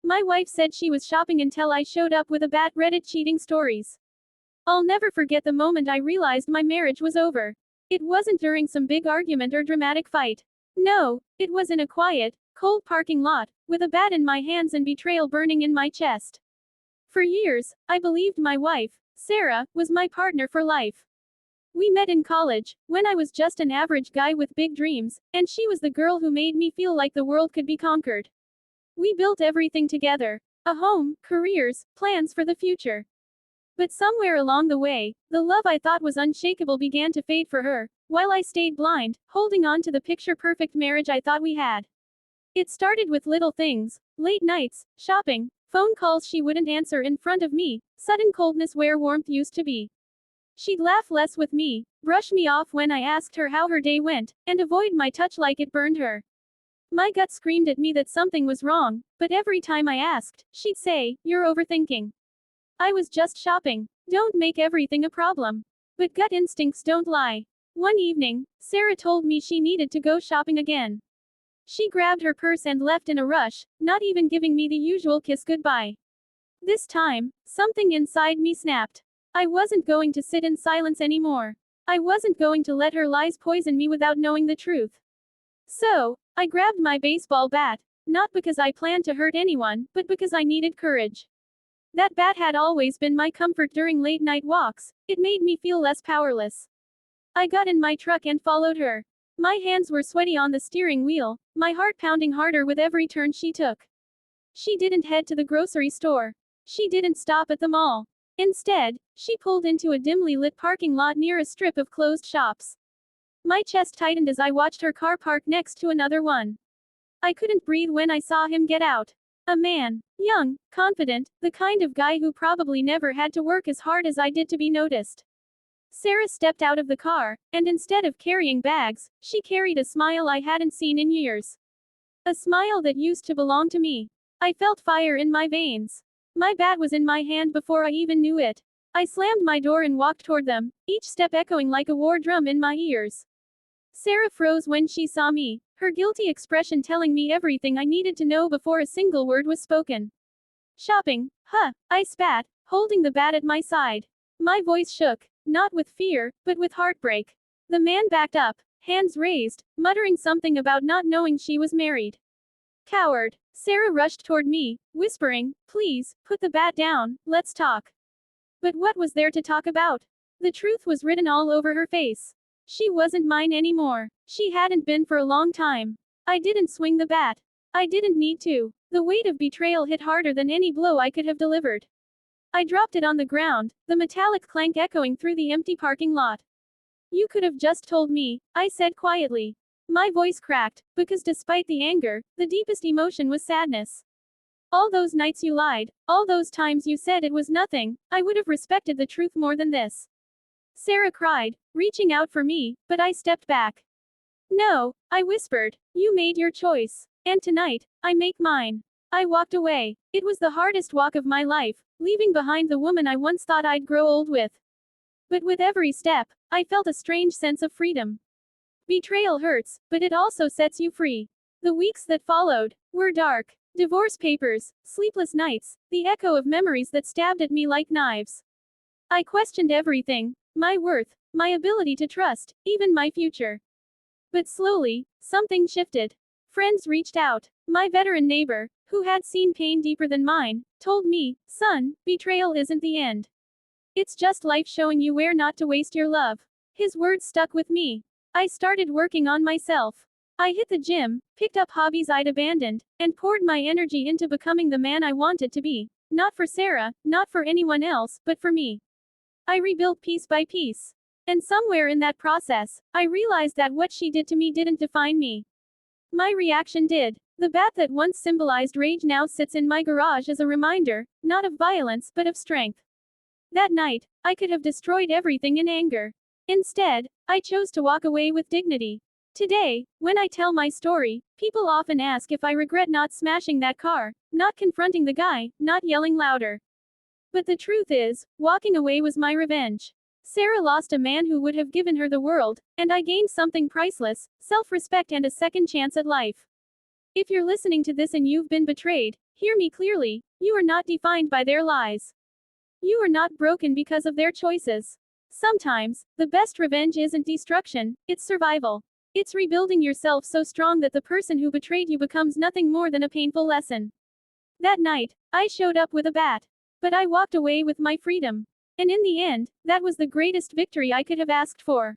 My wife said she was shopping until I showed up with a bat. Reddit cheating stories. I'll never forget the moment I realized my marriage was over. It wasn't during some big argument or dramatic fight. No, it was in a quiet, cold parking lot, with a bat in my hands and betrayal burning in my chest. For years, I believed my wife, Sarah, was my partner for life. We met in college, when I was just an average guy with big dreams, and she was the girl who made me feel like the world could be conquered. We built everything together. A home, careers, plans for the future. But somewhere along the way, the love I thought was unshakable began to fade for her, while I stayed blind, holding on to the picture-perfect marriage I thought we had. It started with little things, late nights, shopping, phone calls she wouldn't answer in front of me, sudden coldness where warmth used to be. She'd laugh less with me, brush me off when I asked her how her day went, and avoid my touch like it burned her. My gut screamed at me that something was wrong, but every time I asked, she'd say, "You're overthinking. I was just shopping. Don't make everything a problem." But gut instincts don't lie. One evening, Sarah told me she needed to go shopping again. She grabbed her purse and left in a rush, not even giving me the usual kiss goodbye. This time, something inside me snapped. I wasn't going to sit in silence anymore. I wasn't going to let her lies poison me without knowing the truth. So, I grabbed my baseball bat, not because I planned to hurt anyone, but because I needed courage. That bat had always been my comfort during late-night walks. It made me feel less powerless. I got in my truck and followed her. My hands were sweaty on the steering wheel, my heart pounding harder with every turn she took. She didn't head to the grocery store. She didn't stop at the mall. Instead, she pulled into a dimly lit parking lot near a strip of closed shops. My chest tightened as I watched her car park next to another one. I couldn't breathe when I saw him get out. A man. Young, confident, the kind of guy who probably never had to work as hard as I did to be noticed. Sarah stepped out of the car, and instead of carrying bags, she carried a smile I hadn't seen in years. A smile that used to belong to me. I felt fire in my veins. My bat was in my hand before I even knew it. I slammed my door and walked toward them, each step echoing like a war drum in my ears. Sarah froze when she saw me, her guilty expression telling me everything I needed to know before a single word was spoken. "Shopping, huh?" I spat, holding the bat at my side. My voice shook, not with fear, but with heartbreak. The man backed up, hands raised, muttering something about not knowing she was married. "Coward." Sarah rushed toward me, whispering, "Please, put the bat down, let's talk." But what was there to talk about? The truth was written all over her face. She wasn't mine anymore. She hadn't been for a long time. I didn't swing the bat. I didn't need to. The weight of betrayal hit harder than any blow I could have delivered. I dropped it on the ground, the metallic clank echoing through the empty parking lot. "You could have just told me," I said quietly. My voice cracked, because despite the anger, the deepest emotion was sadness. "All those nights you lied, all those times you said it was nothing, I would have respected the truth more than this." Sarah cried, reaching out for me, but I stepped back. "No," I whispered, "you made your choice. And tonight, I make mine." I walked away. It was the hardest walk of my life, leaving behind the woman I once thought I'd grow old with. But with every step, I felt a strange sense of freedom. Betrayal hurts, but it also sets you free. The weeks that followed were dark. Divorce papers, sleepless nights, the echo of memories that stabbed at me like knives. I questioned everything, my worth, my ability to trust, even my future. But slowly, something shifted. Friends reached out. My veteran neighbor, who had seen pain deeper than mine, told me, "Son, betrayal isn't the end. It's just life showing you where not to waste your love." His words stuck with me. I started working on myself. I hit the gym, picked up hobbies I'd abandoned, and poured my energy into becoming the man I wanted to be. Not for Sarah, not for anyone else, but for me. I rebuilt piece by piece. And somewhere in that process, I realized that what she did to me didn't define me. My reaction did. The bat that once symbolized rage now sits in my garage as a reminder, not of violence, but of strength. That night, I could have destroyed everything in anger. Instead, I chose to walk away with dignity. Today, when I tell my story, people often ask if I regret not smashing that car, not confronting the guy, not yelling louder. But the truth is, walking away was my revenge. Sarah lost a man who would have given her the world, and I gained something priceless, self-respect and a second chance at life. If you're listening to this and you've been betrayed, Hear me clearly. You are not defined by their lies. You are not broken because of their choices. Sometimes, the best revenge isn't destruction, it's survival. It's rebuilding yourself so strong that the person who betrayed you becomes nothing more than a painful lesson. That night, I showed up with a bat. But I walked away with my freedom. And in the end, that was the greatest victory I could have asked for.